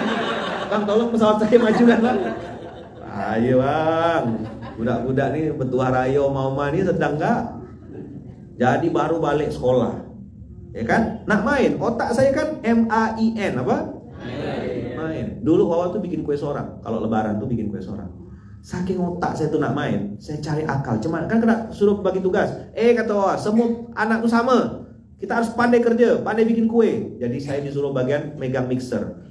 Bang tolong pesawat saya maju kan bang. Ayo bang, budak-budak nih betua rayo mama nih sedang nggak, jadi baru balik sekolah, ya kan, nak main, otak saya kan MAIN apa? Main. Dulu Wawa tuh bikin kue sorang, kalau lebaran tuh bikin kue sorang. Saking otak saya tuh nak main, saya cari akal. Cuman kan kena suruh bagi tugas. Kata Wawa, semua anak tuh sama. Kita harus pandai kerja, pandai bikin kue. Jadi saya disuruh bagian megang mixer.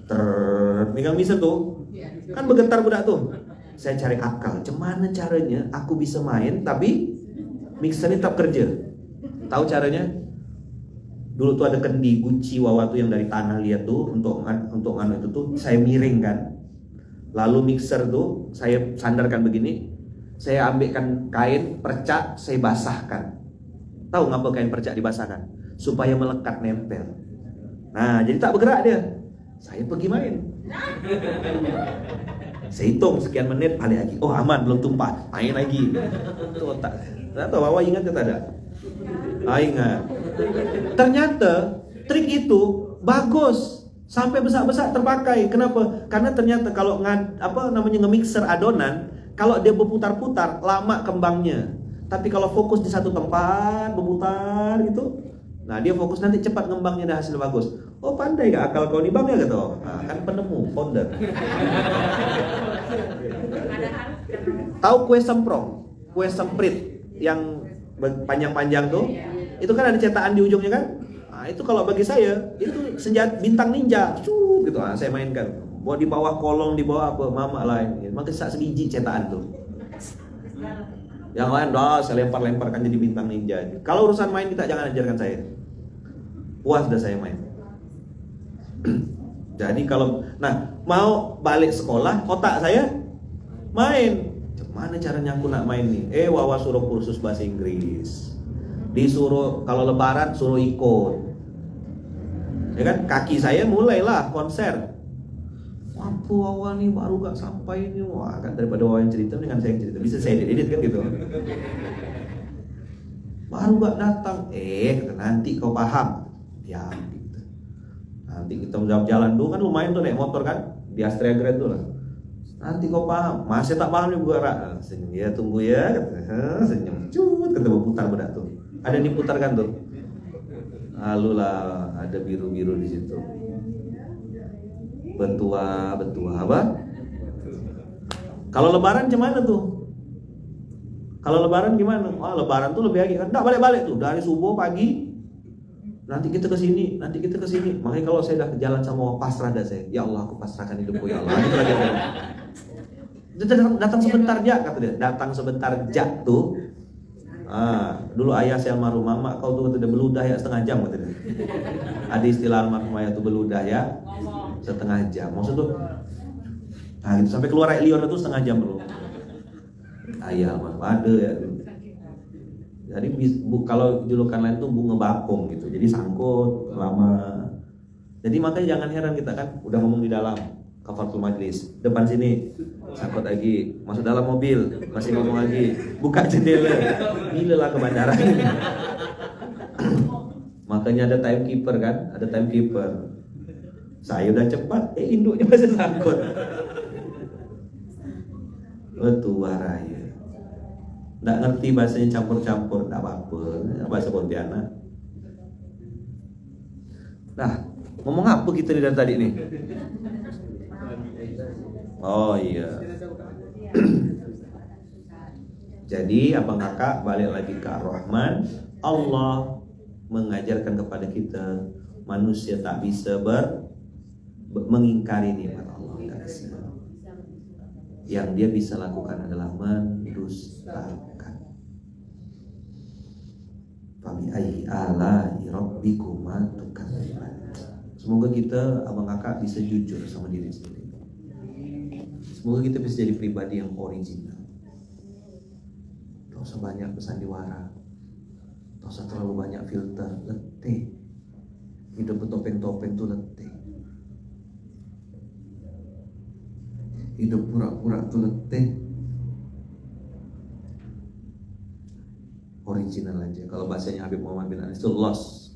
Megang mixer tuh, kan bergetar budak tuh. Saya cari akal. Gimana caranya aku bisa main tapi mixer ini tetap kerja? Tahu caranya? Dulu tuh ada kendi Gucci Wawa tuh yang dari tanah lihat tuh untuk itu tuh saya miring kan. Lalu mixer tuh saya sandarkan begini, saya ambilkan kain percak, saya basahkan. Tahu ngapa kain percak dibasahkan? Supaya melekat nempel. Nah, jadi tak bergerak dia. Saya pergi main. Saya hitung sekian menit, balik lagi. Oh aman, belum tumpah, main lagi. Itu otak. Ternyata Wawa ingat ke tak ada? Ingat. Ternyata trik itu bagus. Sampai besar-besar terpakai. Kenapa? Karena ternyata kalau nge-mixer adonan, kalau dia berputar-putar lama kembangnya. Tapi kalau fokus di satu tempat berputar gitu, nah dia fokus nanti cepat ngembangnya dan hasil bagus. Oh pandai gak akal kau nih bang ya kata. Nah, kan penemu, founder. Tahu kue semprong, kue semprit yang panjang-panjang tuh? Itu kan ada cetakan di ujungnya kan? Nah, itu kalau bagi saya itu senjata bintang ninja, gitu. Saya mainkan. Bawa di bawah kolong, di bawah apa, mama lain. Maka sebiji cetakan tuh. Yang lain saya lempar-lemparkan jadi bintang ninja. Kalau urusan main kita jangan ajarkan saya. Puas dah saya main. Jadi kalau mau balik sekolah, otak saya main. Gimana caranya aku nak main nih? Wawa suruh kursus bahasa Inggris. Disuruh kalau lebaran suruh ikut. Ya kan, kaki saya mulailah konser. Waktu awal nih baru gak sampai nih, wah kan daripada Wawa yang cerita dengan saya yang cerita, bisa saya edit kan gitu. Baru gak datang, nanti kau paham. Ya gitu. Nanti kita jalan dulu kan lumayan tuh naik motor kan, di Astrea Grand tuh lah. Nanti kau paham, masih tak paham nih Bu Ara. Senyum ya, tunggu ya, senyum. Cut, kata putar bedak tuh. Ada yang diputar kan tuh. Lalu lah ada biru-biru di situ. Betua apa? Kalau lebaran gimana tuh? Kalau lebaran gimana? Lebaran tuh lebih lagi kan? Nggak balik-balik tuh dari subuh pagi. Nanti kita ke sini. Makanya kalau saya udah jalan sama pasrah dah saya. Ya Allah, aku pasrahkan hidupku ya Allah. Itu lagi. Datang sebentar aja kata dia. Datang sebentar aja tuh. Dulu ayah saya almarhum, mama kau tuh udah beludah ya setengah jam kata dia. Ada istilah almarhum ayah tuh beludah ya setengah jam. Maksud tuh gitu, sampai keluar air liur itu setengah jam dulu. Ayah almarhum ada ya. Jadi kalau julukan lain tuh bunga bakung gitu. Jadi sangkut lama. Jadi makanya jangan heran kita kan udah ngomong di dalam kafaratul majlis, depan sini sangkut lagi, masuk dalam mobil masih ngomong lagi, buka jendela, gila lah ke bandara. Makanya ada timekeeper kan, ada timekeeper. Saya udah cepat, induknya masih sangkut. Betua raya. Nggak ngerti bahasanya campur-campur, nggak apa-apa, bahasa Pontianak. Nah, ngomong apa kita dari tadi nih? Oh iya. Jadi abang kakak balik lagi ke Ar-Rahman. Allah mengajarkan kepada kita manusia tak bisa mengingkari nikmat Allah, tak bisa. Yang dia bisa lakukan adalah mendustakan. Fabi ayyi ala'i rabbikuma tukadziban. Semoga kita abang kakak bisa jujur sama diri sendiri. Semoga kita bisa jadi pribadi yang original. Tak usah banyak bersandiwara, tak usah terlalu banyak filter, letih. Hidup bertopeng-topeng tuh letih. Hidup pura-pura tuh letih. Original aja. Kalau bahasanya Habib Muhammad bin Anis itu loss.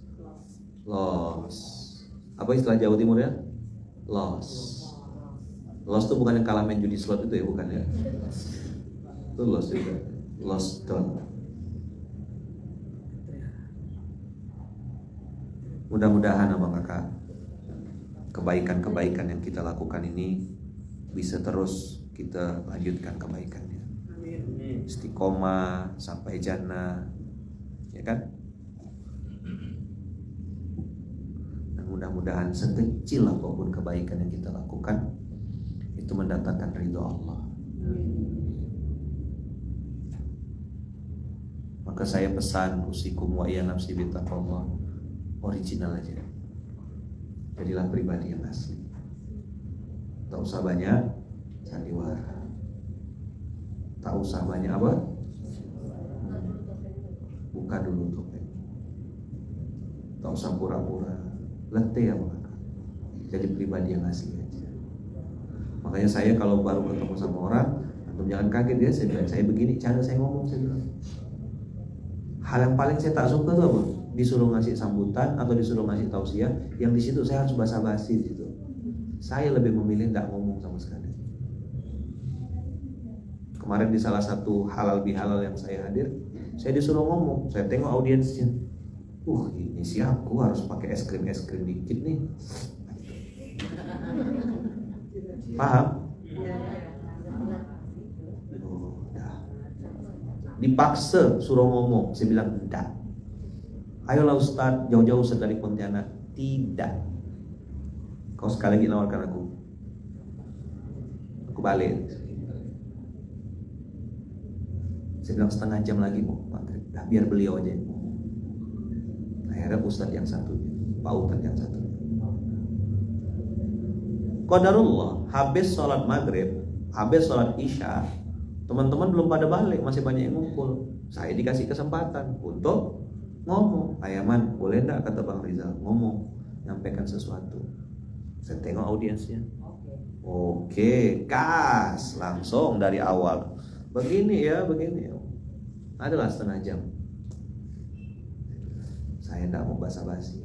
Apa istilah Jawa Timur ya? Loss tuh bukan yang kalah main judi slot itu ya, bukan ya? Itu loss juga. Lost down. Mudah-mudahan abang kakak kebaikan-kebaikan yang kita lakukan ini bisa terus kita lanjutkan kebaikannya. Istiqomah sampai jannah, ya kan? Dan mudah-mudahan sekecil apapun kebaikan yang kita lakukan itu mendatangkan ridho Allah. Maka saya pesan usikum wa iya nafsi bittaqwallah, original aja. Jadilah pribadi yang asli. Tak usah banyak sandiwara. Tak usah banyak apa? Buka dulu topeng. Tak usah pura-pura. Letih ya maka. Jadi pribadi yang asli aja. Makanya saya kalau baru ketemu sama orang, antum jangan kaget ya, saya begini cara saya ngomong, saya bilang. Hal yang paling saya tak suka tuh apa? Disuruh ngasih sambutan atau disuruh ngasih tausiah, yang di situ saya harus basa-basi di situ. Saya lebih memilih nggak ngomong sama sekali. Kemarin di salah satu halal bihalal yang saya hadir, saya disuruh ngomong, saya tengok audiensnya. Ini siapku harus pakai es krim dikit nih. Paham? Dipaksa suruh ngomong, saya bilang enggak. Ayolah Ustadz, jauh-jauh Ustadz dari Pontianak. Tidak. Kau sekali lagi nawarkan aku balik. Saya bilang setengah jam lagi mau maghrib. Biar beliau aja. Akhirnya Ustadz yang satu, Pak Ustadz yang satu. Qadarullah, habis sholat maghrib, habis sholat isya, teman-teman belum pada balik, masih banyak yang ngumpul. Saya dikasih kesempatan untuk ngomong. Ayaman, boleh enggak, kata Bang Rizal, ngomong, nyampaikan sesuatu. Saya tengok audiensnya. Oke, gas, langsung dari awal. Begini ya, begini. Adalah setengah jam. Saya enggak mau basa-basi.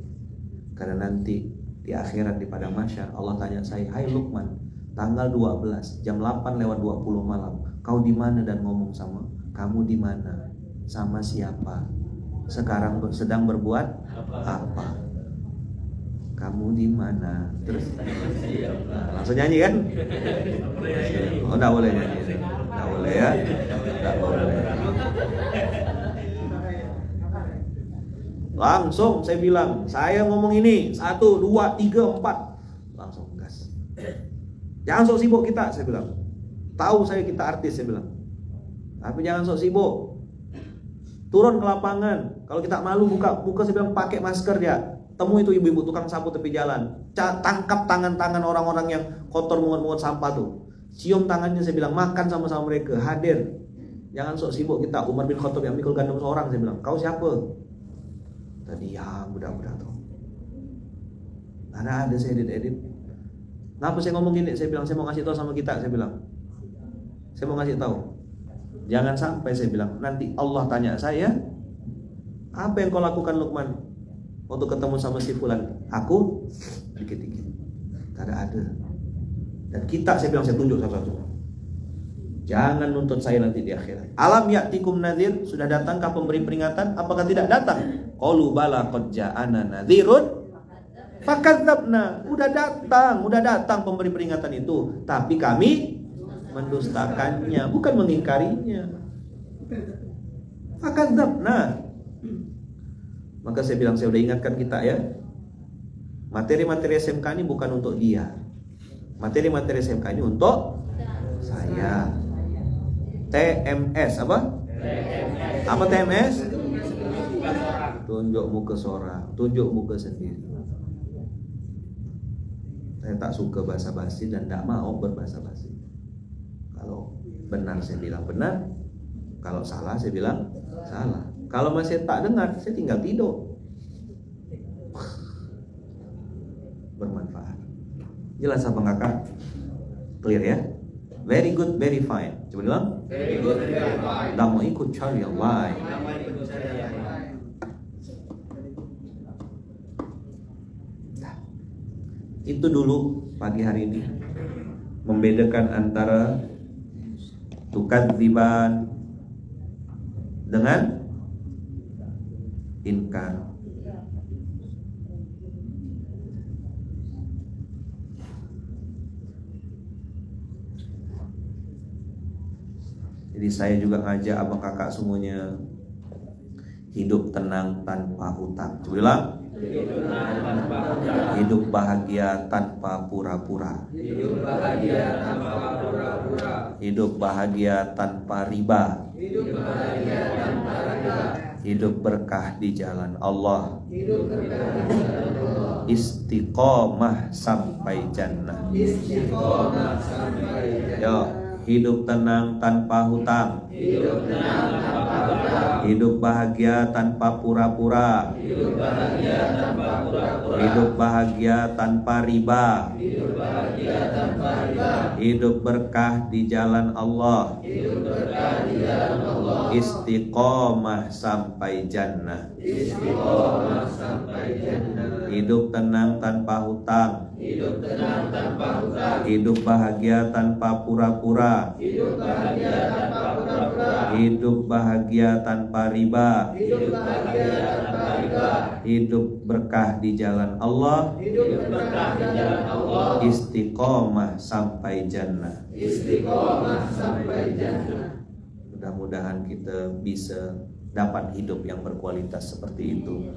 Karena nanti di akhirat di padang mahsyar Allah tanya saya, "Hai Luqman, tanggal 12 jam 8:20 malam, kau di mana dan ngomong sama? Kamu di mana? Sama siapa? Sekarang sedang berbuat apa? Kamu di mana?" Terus langsung nyanyi kan? Oh, enggak boleh nyanyi. Enggak boleh ya. Enggak boleh. Langsung saya bilang, saya ngomong ini 1, 2, 3, 4. Langsung gas. Jangan sok sibuk kita, saya bilang. Tahu saya kita artis, saya bilang. Tapi jangan sok sibuk. Turun ke lapangan. Kalau kita malu buka muka, saya bilang pakai masker ya. Temu itu ibu-ibu tukang sapu tepi jalan. Tangkap tangan-tangan orang-orang yang kotor mungut-mungut sampah tuh. Cium tangannya, saya bilang, makan sama-sama mereka, hadir. Jangan sok sibuk kita. Umar bin Khattab yang mikul gandum seorang, saya bilang, kau siapa? Tadi ya budak-budak tuh. Ada saya edit. Kenapa saya ngomong gini? Saya bilang, saya mau ngasih tahu sama kita, saya bilang. Saya mau ngasih tahu. Jangan sampai, saya bilang, nanti Allah tanya saya, apa yang kau lakukan Luqman untuk ketemu sama si fulan? Aku dikit-dikit. Tidak ada. Dan kita, saya bilang, saya tunjuk satu-satu. Jangan nuntut saya nanti di akhirat. Alam ya'tikum nadhir, sudah datangkah pemberi peringatan? Apakah tidak datang? Qalu bala qad ja'ana nadhirun fakadzabna. Udah datang pemberi peringatan itu, tapi kami mendustakannya, bukan mengingkarinya. Fakadzabna. Maka saya bilang, saya udah ingatkan kita ya. Materi-materi SMK ini bukan untuk dia. Materi-materi SMK ini untuk saya. TMS apa? Apa TMS? Tunjuk muka seorang, tunjuk muka sendiri. Saya tak suka basa-basi dan tak mau berbasa-basi. Kalau benar saya bilang benar, kalau salah saya bilang salah. Kalau masih tak dengar, saya tinggal tidur. Bermanfaat. Jelas apa kakak? Clear ya? Very good, very fine. Coba bilang. Very good, very fine. Dah mau ikut cari yang lain. Itu dulu pagi hari ini, membedakan antara tukadziban dengan inkar. Jadi saya juga ngajak abang kakak semuanya hidup tenang tanpa hutang. Coba bilang. Hidup bahagia tanpa pura-pura. Hidup bahagia tanpa pura-pura. Hidup bahagia tanpa riba. Hidup bahagia tanpa riba. Hidup berkah di jalan Allah. Hidup berkah di jalan Allah. Istiqomah sampai jannah. Istiqomah sampai jannah. Yo, hidup tenang tanpa hutang. Hidup tenang tanpa hutang. Hidup bahagia tanpa pura-pura. Hidup bahagia tanpa pura-pura. Hidup bahagia tanpa riba. Hidup bahagia tanpa riba. Hidup berkah di jalan Allah. Hidup berkah di jalan Allah. Istiqomah sampai jannah. Istiqomah sampai jannah. Hidup tenang tanpa hutang. Hidup tenang tanpa hutang. Hidup bahagia tanpa pura-pura. Hidup bahagia tanpa pura-pura. Hidup bahagia tanpa riba. Hidup bahagia tanpa riba. Hidup berkah di jalan Allah. Hidup berkah di jalan Allah. Istiqomah sampai jannah. Istiqomah sampai jannah. Mudah-mudahan kita bisa dapat hidup yang berkualitas seperti itu.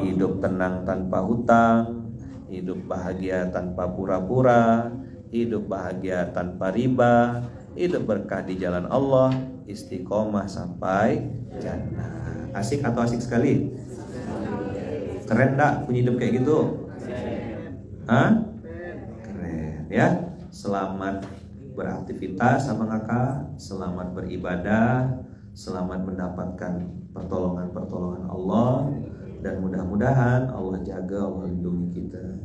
Hidup tenang tanpa hutang, hidup bahagia tanpa pura-pura, hidup bahagia tanpa riba, hidup berkah di jalan Allah, istiqomah sampai jannah. Asik atau asik sekali? Keren gak punya hidup kayak gitu? Hah? Keren. ya. Selamat beraktivitas abang kakak, selamat beribadah, selamat mendapatkan pertolongan Allah, dan mudah-mudahan Allah jaga, Allah lindungi kita.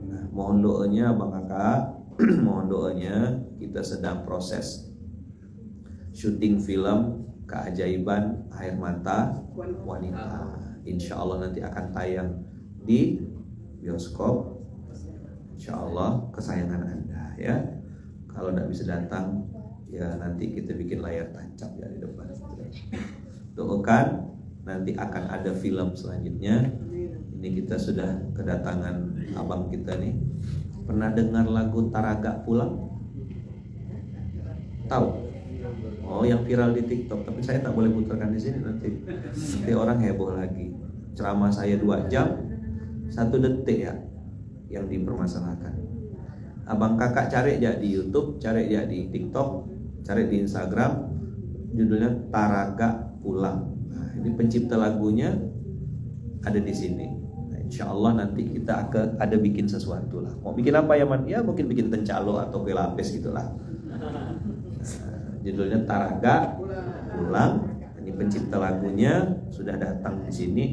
Nah, mohon doanya abang kakak, mohon doanya, kita sedang proses syuting film Keajaiban Air Mata Wanita. Insya Allah nanti akan tayang di bioskop, insya Allah kesayangan Anda ya. Kalau tidak bisa datang, ya nanti kita bikin layar tancap ya di depan. Doakan nanti akan ada film selanjutnya. Ini kita sudah kedatangan abang kita nih. Pernah dengar lagu Taraga Pulang? Tahu? Oh, yang viral di TikTok. Tapi saya tak boleh putarkan di sini nanti orang heboh lagi. Ceramah saya 2 jam, 1 detik ya yang dipermasalahkan. Abang kakak cari aja di YouTube, cari aja di TikTok, cari di Instagram, judulnya Taraga Pulang. Nah, ini pencipta lagunya ada di sini. Nah, insya Allah nanti kita ada bikin sesuatu lah. Mau bikin apa ya man? Ya mungkin bikin tencalo atau kue lapis gitulah. Judulnya Taraga Pulang. Ini pencipta lagunya sudah datang di sini.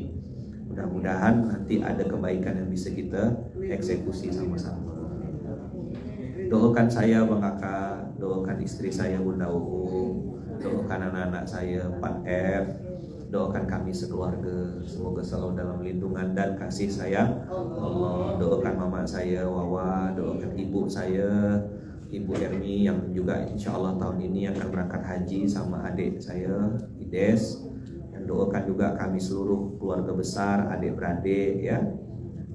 Mudah-mudahan nanti ada kebaikan yang bisa kita eksekusi sama-sama. Doakan saya Bang Kakak, doakan istri saya Bunda Uung, doakan anak-anak saya Pak F, doakan kami sekeluarga semoga selalu dalam lindungan dan kasih sayang Allah. Doakan mama saya Wawa, doakan ibu saya Ibu Ermi yang juga insya Allah tahun ini akan berangkat haji sama adik saya Ides. Dan doakan juga kami seluruh keluarga besar, adik-beradik ya,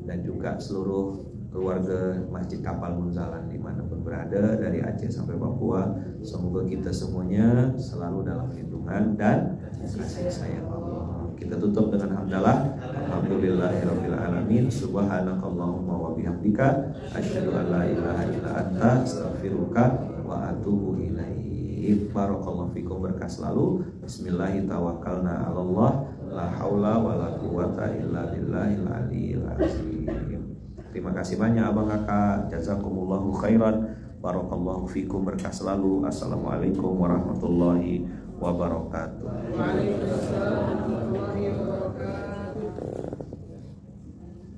dan juga seluruh keluarga Masjid Kapal Munzalan dimanapun berada dari Aceh sampai Papua. Semoga kita semuanya selalu dalam lindungan dan kasih sayang Allah. Kita tutup dengan hamdalah. Alhamdulillahirabbil alamin. Subhanakallahumma wa bihamdika asyhadu an la ilaha illa anta astaghfiruka wa atubu ilaik. Barakallahu fikum, berkah selalu. Bismillahirrahmanirrahim. Tawakkalna 'alallah, la haula wala quwata illa billahil aliyil azim. Terima kasih banyak abang kakak. Jazakumullahu khairan. Barakallahu fikum, berkah selalu. Assalamualaikum warahmatullahi wabarakatuh. Waalaikumsalam warahmatullahi wabarakatuh.